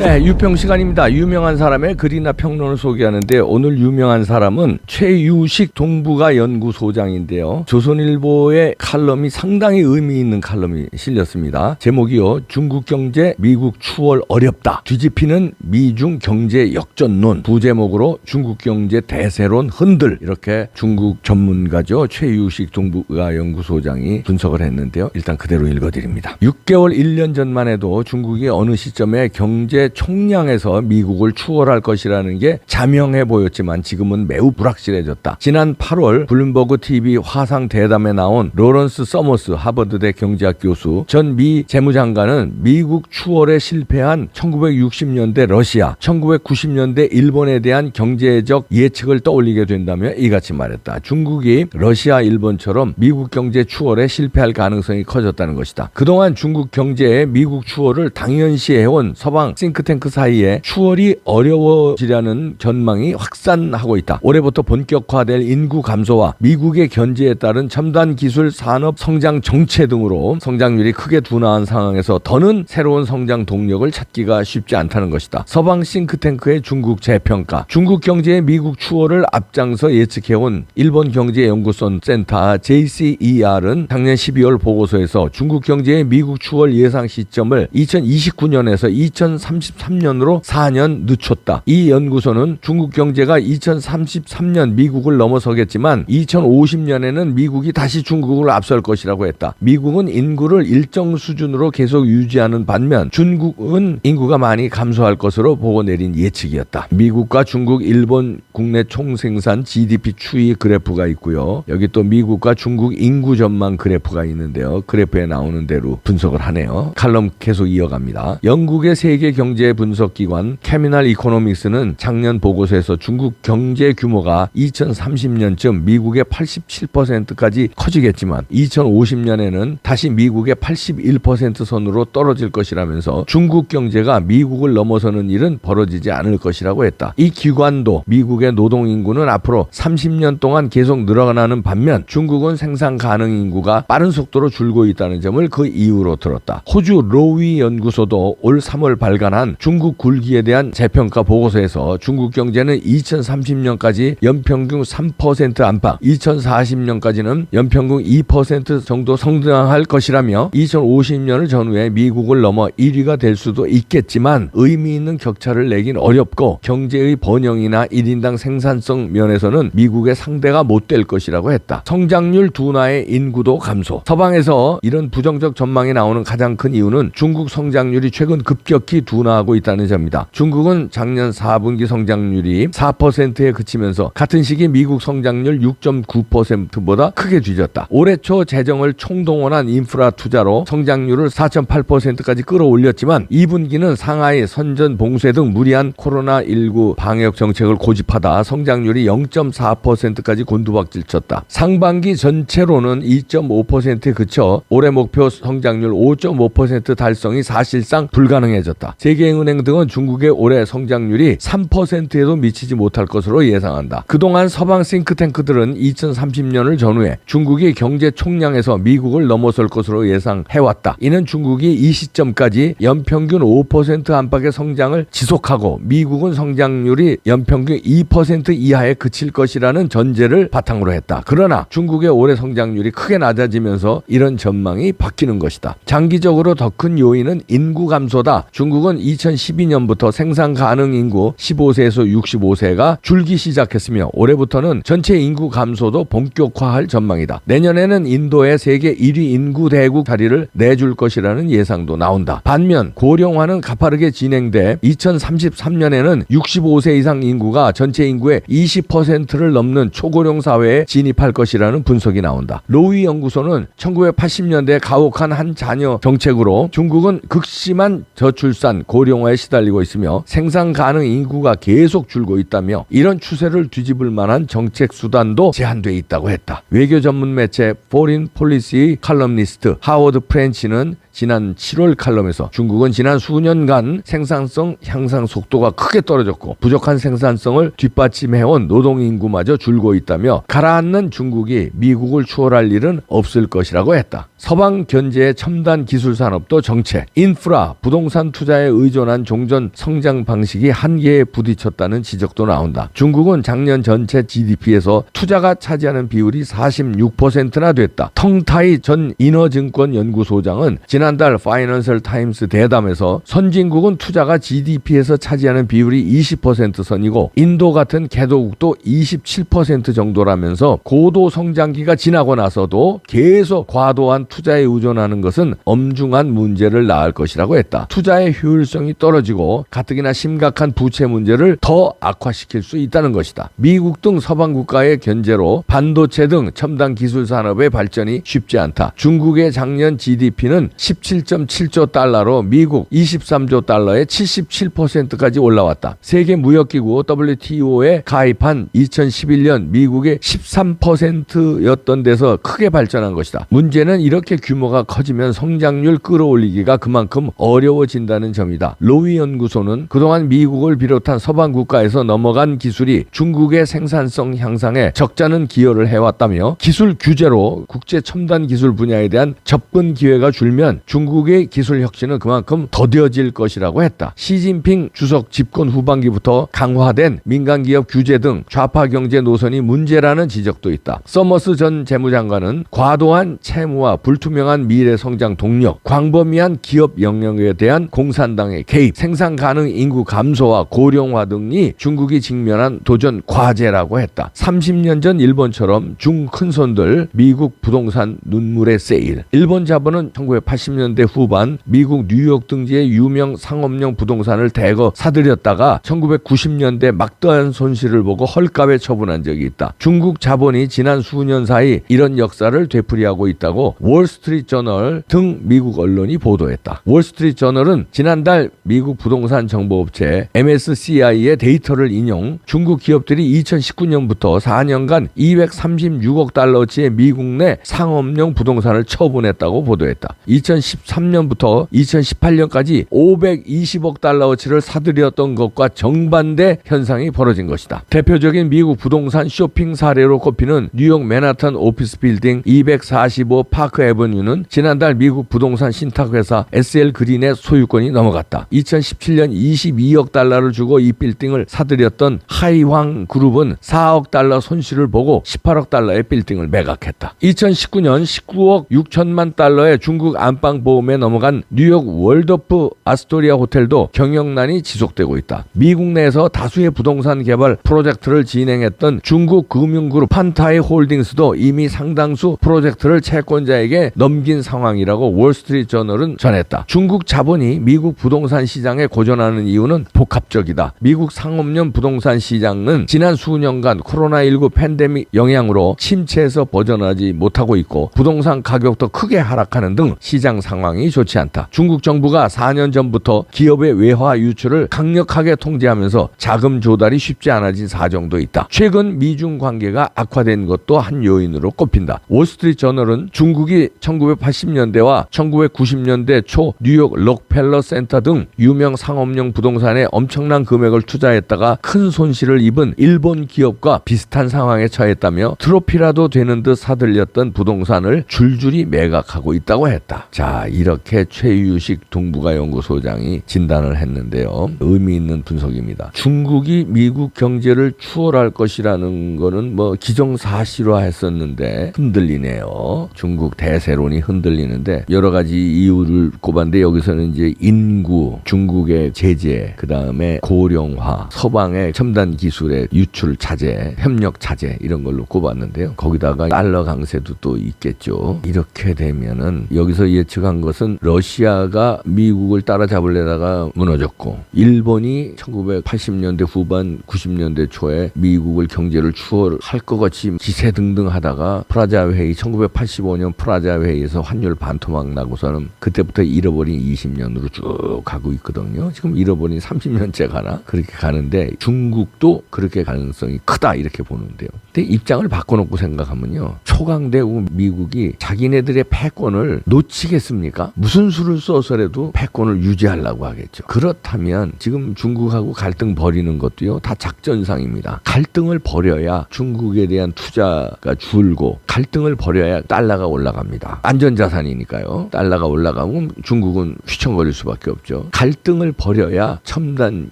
네, 유평 시간입니다. 유명한 사람의 글이나 평론을 소개하는데 오늘 유명한 사람은 최유식 동북아 연구소장인데요. 조선일보의 칼럼이 상당히 의미 있는 칼럼이 실렸습니다. 제목이요. 중국 경제 미국 추월 어렵다. 뒤집히는 미중 경제 역전론. 부제목으로 중국 경제 대세론 흔들. 이렇게 중국 전문가죠. 최유식 동북아 연구소장이 분석을 했는데요. 일단 그대로 읽어드립니다. 6개월 1년 전만 해도 중국이 어느 시점에 경제 총량에서 미국을 추월할 것이라는 게 자명해 보였지만 지금은 매우 불확실해졌다. 지난 8월 블룸버그 TV 화상 대담에 나온 로런스 서머스 하버드대 경제학 교수 전 미 재무장관은 미국 추월에 실패한 1960년대 러시아, 1990년대 일본에 대한 경제적 예측을 떠올리게 된다며 이같이 말했다. 중국이 러시아, 일본처럼 미국 경제 추월에 실패할 가능성이 커졌다는 것이다. 그동안 중국 경제의 미국 추월을 당연시해온 서방 싱크탱크 사이에 추월이 어려워지려는 전망이 확산하고 있다. 올해부터 본격화될 인구 감소와 미국의 견제에 따른 첨단 기술 산업 성장 정체 등으로 성장률이 크게 둔화한 상황에서 더는 새로운 성장 동력을 찾기가 쉽지 않다는 것이다. 서방 싱크탱크의 중국 재평가, 중국 경제의 미국 추월을 앞장서 예측해온 일본 경제연구소 센터 JCER은 작년 12월 보고서에서 중국 경제의 미국 추월 예상 시점을 2029년에서 2033년으로 4년 늦췄다. 이 연구소는 중국 경제가 2033년 미국을 넘어서겠지만 2050년에는 미국이 다시 중국을 앞설 것이라고 했다. 미국은 인구를 일정 수준으로 계속 유지하는 반면 중국은 인구가 많이 감소할 것으로 보고 내린 예측이었다. 미국과 중국, 일본 국내 총생산 GDP 추이 그래프가 있고요. 여기 또 미국과 중국 인구 전망 그래프가 있는데요. 그래프에 나오는 대로 분석을 하네요. 칼럼 계속 이어갑니다. 영국의 세계 경제 분석 기관 캐미널 이코노믹스는 작년 보고서에서 중국 경제 규모가 2030년쯤 미국의 87%까지 커지겠지만 2050년에는 다시 미국의 81% 선으로 떨어질 것이라면서 중국 경제가 미국을 넘어서는 일은 벌어지지 않을 것이라고 했다. 이 기관도 미국의 노동 인구는 앞으로 30년 동안 계속 늘어나는 반면 중국은 생산 가능 인구가 빠른 속도로 줄고 있다는 점을 그 이유로 들었다. 호주 로위 연구소도 올 3월 발간한 중국 굴기에 대한 재평가 보고서에서 중국 경제는 2030년까지 연평균 3% 안팎, 2040년까지는 연평균 2% 정도 성장할 것이라며 2050년을 전후에 미국을 넘어 1위가 될 수도 있겠지만 의미 있는 격차를 내긴 어렵고 경제의 번영이나 1인당 생산성 면에서는 미국의 상대가 못 될 것이라고 했다. 성장률 둔화의 인구도 감소. 서방에서 이런 부정적 전망이 나오는 가장 큰 이유는 중국 성장률이 최근 급격히 둔화하고 있다는 점이다. 중국은 작년 4분기 성장률이 4%에 그치면서 같은 시기 미국 성장률 6.9%보다 크게 뒤졌다. 올해 초 재정을 총동원한 인프라 투자로 성장률을 4.8%까지 끌어올렸지만 2분기는 상하이, 선전, 봉쇄 등 무리한 코로나19 방역 정책을 고집하다 성장률이 0.4%까지 곤두박질 쳤다. 상반기 전체로는 2.5%에 그쳐 올해 목표 성장률 5.5% 달성이 사실상 불가능해졌다. 세계은행 등은 중국의 올해 성장률이 3%에도 미치지 못할 것으로 예상한다. 그동안 서방 싱크탱크들은 2030년을 전후해 중국이 경제 총량에서 미국을 넘어설 것으로 예상해왔다. 이는 중국이 이 시점까지 연평균 5% 안팎의 성장을 지속하고 미국은 성장률이 연평균 2% 이하에 그칠 것이라는 전제를 바탕으로 했다. 그러나 중국의 올해 성장률이 크게 낮아지면서 이런 전망이 바뀌는 것이다. 장기적으로 더 큰 요인은 인구 감소다. 중국은 2012년부터 생산 가능 인구 15세에서 65세가 줄기 시작했으며 올해부터는 전체 인구 감소도 본격화할 전망이다. 내년에는 인도의 세계 1위 인구 대국 자리를 내줄 것이라는 예상도 나온다. 반면 고령화는 가파르게 진행돼 2033년에는 65세 이상 인구가 전체 인구의 20%를 넘는 초고령 사회에 진입할 것이라는 분석이 나온다. 로위 연구소는 1980년대 가혹한 한 자녀 정책으로 중국은 극심한 저출산, 고령화에 시달리고 있으며 생산 가능 인구가 계속 줄고 있다며 이런 추세를 뒤집을 만한 정책 수단도 제한돼 있다고 했다. 외교 전문 매체 포린 폴리시 칼럼니스트 하워드 프렌치는 지난 7월 칼럼에서 중국은 지난 수년간 생산성 향상 속도가 크게 떨어졌고 부족한 생산성을 뒷받침해온 노동인구마저 줄고 있다며 가라앉는 중국이 미국을 추월할 일은 없을 것이라고 했다. 서방 견제의 첨단 기술 산업도 정체, 인프라, 부동산 투자에 의존한 종전 성장 방식이 한계에 부딪혔다는 지적도 나온다. 중국은 작년 전체 GDP에서 투자가 차지하는 비율이 46%나 됐다. 텅타이 전 인허증권 연구소장은 지난달 파이낸셜 타임스 대담에서 선진국은 투자가 GDP에서 차지하는 비율이 20% 선이고 인도 같은 개도국도 27% 정도라면서 고도 성장기가 지나고 나서도 계속 과도한 투자에 의존하는 것은 엄중한 문제를 낳을 것이라고 했다. 투자의 효율성이 떨어지고 가뜩이나 심각한 부채 문제를 더 악화시킬 수 있다는 것이다. 미국 등 서방 국가의 견제로 반도체 등 첨단 기술 산업의 발전이 쉽지 않다. 중국의 작년 GDP는 17.7조 달러로 미국 23조 달러의 77%까지 올라왔다. 세계무역기구 WTO에 가입한 2011년 미국의 13%였던 데서 크게 발전한 것이다. 문제는 이렇게 규모가 커지면 성장률 끌어올리기가 그만큼 어려워진다는 점이다. 로위 연구소는 그동안 미국을 비롯한 서방 국가에서 넘어간 기술이 중국의 생산성 향상에 적잖은 기여를 해왔다며 기술 규제로 국제 첨단 기술 분야에 대한 접근 기회가 줄면 중국의 기술 혁신은 그만큼 더뎌질 것이라고 했다. 시진핑 주석 집권 후반기부터 강화된 민간기업 규제 등 좌파 경제 노선이 문제라는 지적도 있다. 서머스 전 재무장관은 과도한 채무와 불투명한 미래 성장 동력, 광범위한 기업 영역에 대한 공산당의 개입, 생산 가능 인구 감소와 고령화 등이 중국이 직면한 도전 과제라고 했다. 30년 전 일본처럼 중큰손들 미국 부동산 눈물의 세일. 일본 자본은 1980년대 후반 미국 뉴욕 등지의 유명 상업용 부동산을 대거 사들였다가 1990년대 막대한 손실을 보고 헐값에 처분한 적이 있다. 중국 자본이 지난 수년 사이 이런 역사를 되풀이하고 있다고 월스트리트 저널 등 미국 언론이 보도했다. 월스트리트 저널은 지난달 미국 부동산 정보업체 MSCI의 데이터를 인용 중국 기업들이 2019년부터 4년간 236억 달러치의 미국 내 상업용 부동산을 처분했다고 보도했다. 2013년부터 2018년까지 520억 달러어치를 사들였던 것과 정반대 현상이 벌어진 것이다. 대표적인 미국 부동산 쇼핑 사례로 꼽히는 뉴욕 맨하탄 오피스 빌딩 245 파크 애버뉴는 지난달 미국 부동산 신탁회사 SL 그린의 소유권이 넘어갔다. 2017년 22억 달러를 주고 이 빌딩을 사들였던 하이황 그룹은 4억 달러 손실을 보고 18억 달러의 빌딩을 매각했다. 2019년 19억 6천만 달러의 중국 안방보험에 넘어간 뉴욕 월드오프 아스토리아 호텔도 경영난이 지속되고 있다. 미국 내에서 다수의 부동산 개발 프로젝트를 진행했던 중국 금융그룹 판타이 홀딩스도 이미 상당수 프로젝트를 채권자에게 넘긴 상황이라고 월스트리트 저널은 전했다. 중국 자본이 미국 부동산 시장에 고전하는 이유는 복합적이다. 미국 상업용 부동산 시장은 지난 수년간 코로나19 팬데믹 영향으로 침체에서 벗어나지 못하고 있고 부동산 가격도 크게 하락하는 등 시장 상황이 좋지 않다. 중국 정부가 4년 전부터 기업의 외화 유출을 강력하게 통제하면서 자금 조달이 쉽지 않아진 사정도 있다. 최근 미중 관계가 악화된 것도 한 요인으로 꼽힌다. 월스트리트 저널은 중국이 1980년대와 1990년대 초 뉴욕 록펠러 센터 등 유명 상업용 부동산에 엄청난 금액을 투자했다가 큰 손실을 입은 일본 기업과 비슷한 상황에 처했다며 트로피라도 되는 듯 사들렸던 부동산을 줄줄이 매각하고 있다고 했다. 자, 이렇게 최유식 동북아연구소장이 진단을 했는데요. 의미 있는 분석입니다. 중국이 미국 경제를 추월할 것이라는 거는 뭐 기정사실화했었는데 흔들리네요. 중국 대세론이 흔들리는데 여러 가지 이유를 꼽았는데 여기서는 이제 인구, 중국의 제재, 그 다음에 고령화, 서방의 첨단 기술의 유출 차제, 협력 차제 이런 걸로 꼽았는데요. 거기다가 달러 강세도 또 있겠죠. 이렇게 되면은 여기서 예측한 것은 러시아가 미국을 따라잡으려다가 무너졌고 일본이 1980년대 후반 90년대 초에 미국을 경제를 추월할 것 같이 기세등등하다가 프라자 회의 1985년 프라자 회의에서 환율 반토막 나고서는 그때부터 잃어버린 20년으로 쭉 가고 있거든요. 지금 잃어버린 30년째 가나 그렇게 가는데 중국도 그렇게 가능성이 크다 이렇게 보는데요. 근데 입장을 바꿔놓고 생각하면요. 초강대국 미국이 자기네들의 패권을 놓치겠습니다. 하겠습니까? 무슨 수를 써서라도 패권을 유지하려고 하겠죠. 그렇다면 지금 중국하고 갈등 벌이는 것도요, 다 작전상입니다. 갈등을 벌여야 중국에 대한 투자가 줄고, 갈등을 벌여야 달러가 올라갑니다. 안전자산이니까요. 달러가 올라가면 중국은 휘청거릴 수밖에 없죠. 갈등을 벌여야 첨단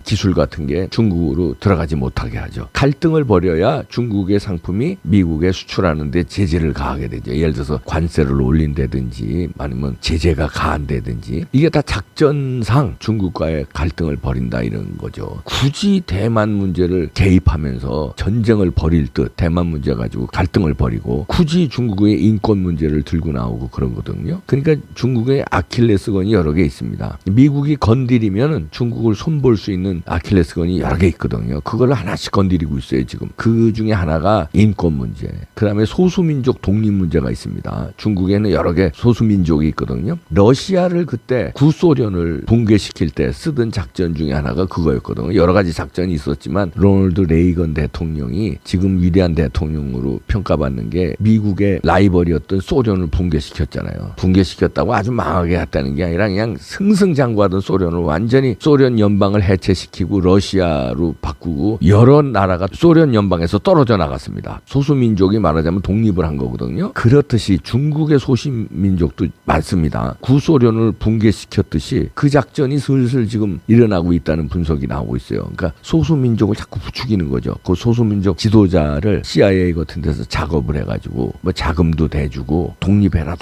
기술 같은 게 중국으로 들어가지 못하게 하죠. 갈등을 벌여야 중국의 상품이 미국에 수출하는 데 제재를 가하게 되죠. 예를 들어서 관세를 올린다든지 아니면 제재가 가한다든지, 이게 다 작전상 중국과의 갈등을 벌인다 이런 거죠. 굳이 대만 문제를 개입하면서 전쟁을 벌일 듯 대만 문제 가지고 갈등을 벌이고 굳이 중국의 인권 문제를 들고 나오고 그러거든요. 그러니까 중국의 아킬레스건이 여러 개 있습니다. 미국이 건드리면 중국을 손볼 수 있는 아킬레스건이 여러 개 있거든요. 그걸 하나씩 건드리고 있어요 지금. 그 중에 하나가 인권 문제, 그 다음에 소수민족 독립 문제가 있습니다. 중국에는 여러 개 소수민족이 있거든요. 러시아를 그때 구소련을 붕괴시킬 때 쓰던 작전 중에 하나가 그거였거든요. 여러 가지 작전이 있었지만 로널드 레이건 대통령이 지금 위대한 대통령으로 평가받는 게 미국의 라이벌이었던 소련을 붕괴시켰잖아요. 붕괴시켰다고 아주 망하게 했다는 게 아니라 그냥 승승장구하던 소련을 완전히 소련 연방을 해체시키고 러시아로 바꾸고 여러 나라가 소련 연방에서 떨어져 나갔습니다. 소수민족이 말하자면 독립을 한 거거든요. 그렇듯이 중국의 소수민족도 많습니다. 구소련을 붕괴시켰듯이 그 작전이 슬슬 지금 일어나고 있다는 분석이 나오고 있어요. 그러니까 소수민족을 자꾸 부추기는 거죠. 그 소수민족 지도자를 CIA 같은 데서 작업을 해가지고 뭐 자금도 대주고 독립해라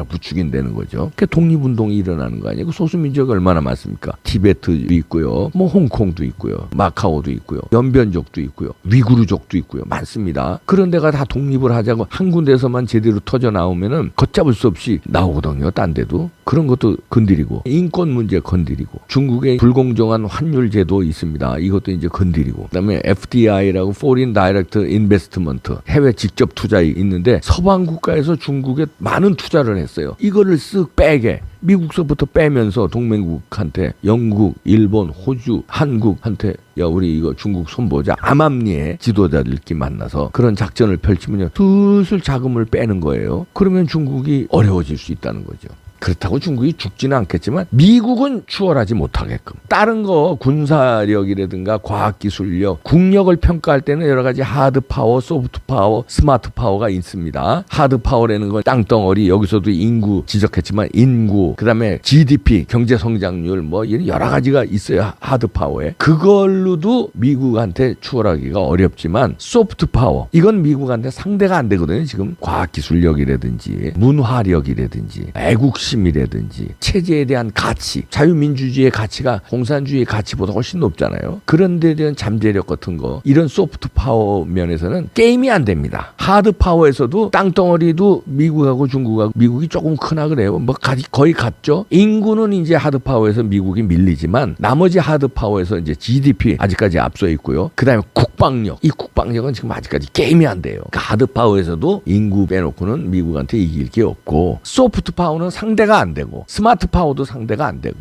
부추긴다는 거죠. 그 독립운동이 일어나는 거 아니에요. 그 소수민족이 얼마나 많습니까? 티베트도 있고요, 뭐 홍콩도 있고요, 마카오도 있고요, 연변족도 있고요, 위구르족도 있고요, 많습니다. 그런 데가 다 독립을 하자고 한 군데에서만 제대로 터져 나오면은 걷잡을 수 없이 나오거든요. 딴 데도. 그런 것도 건드리고, 인권 문제 건드리고, 중국의 불공정한 환율 제도 있습니다. 이것도 이제 건드리고, 그다음에 FDI라고 Foreign Direct Investment, 해외 직접 투자 있는데 서방 국가에서 중국에 많은 투자를 했어요. 이거를 쓱 빼게 미국서부터 빼면서 동맹국한테 영국, 일본, 호주, 한국한테 야 우리 이거 중국 손보자, 암암리에 지도자들끼리 만나서 그런 작전을 펼치면요 슬슬 자금을 빼는 거예요. 그러면 중국이 어려워질 수 있다는 거죠. 그렇다고 중국이 죽지는 않겠지만 미국은 추월하지 못하게끔, 다른 거 군사력이라든가 과학기술력, 국력을 평가할 때는 여러 가지 하드파워, 소프트파워, 스마트파워가 있습니다. 하드파워라는 건 땅덩어리, 여기서도 인구 지적했지만 인구, 그 다음에 GDP, 경제성장률, 뭐 이런 여러 가지가 있어요. 하드파워에. 그걸로도 미국한테 추월하기가 어렵지만 소프트파워, 이건 미국한테 상대가 안 되거든요. 지금 과학기술력이라든지 문화력이라든지 애국심 이라든지 체제에 대한 가치, 자유민주주의의 가치가 공산주의의 가치보다 훨씬 높잖아요. 그런 데에 대한 잠재력 같은 거, 이런 소프트 파워 면에서는 게임이 안 됩니다. 하드 파워에서도 땅덩어리도 미국하고 중국하고, 미국이 조금 크나 그래요. 뭐 거의 같죠. 인구는 이제 하드 파워에서 미국이 밀리지만 나머지 하드 파워에서 이제 GDP 아직까지 앞서 있고요. 그다음에 국방력, 이 국방력은 지금 아직까지 게임이 안 돼요. 그러니까 하드 파워에서도 인구 빼놓고는 미국한테 이길 게 없고, 소프트 파워는 상대가 안 되고, 스마트 파워도 상대가 안 되고,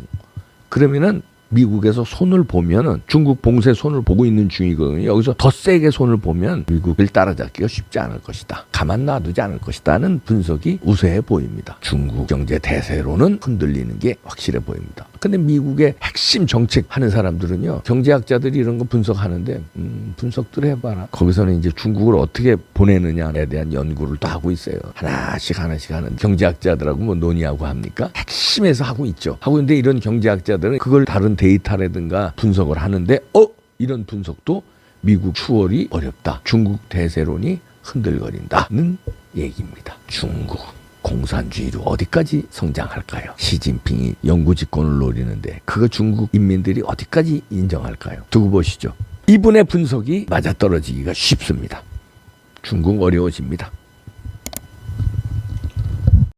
그러면은 미국에서 손을 보면은 중국 봉쇄 손을 보고 있는 중이거든요. 여기서 더 세게 손을 보면 미국을 따라잡기가 쉽지 않을 것이다. 가만 놔두지 않을 것이다는 분석이 우세해 보입니다. 중국 경제 대세로는 흔들리는 게 확실해 보입니다. 근데 미국의 핵심 정책 하는 사람들은요, 경제학자들이 이런 거 분석하는데 분석들 해봐라. 거기서는 이제 중국을 어떻게 보내느냐에 대한 연구를 또 하고 있어요. 하나씩 하는 경제학자들하고 뭐 논의하고 합니까? 핵심에서 하고 있죠. 하고 있는데 이런 경제학자들은 그걸 다른 데이터라든가 분석을 하는데 이런 분석도 미국 추월이 어렵다. 중국 대세론이 흔들거린다는 얘기입니다. 중국 공산주의로 어디까지 성장할까요? 시진핑이 영구 집권을 노리는데 그거 중국 인민들이 어디까지 인정할까요? 두고 보시죠. 이분의 분석이 맞아떨어지기가 쉽습니다. 중국 어려워집니다.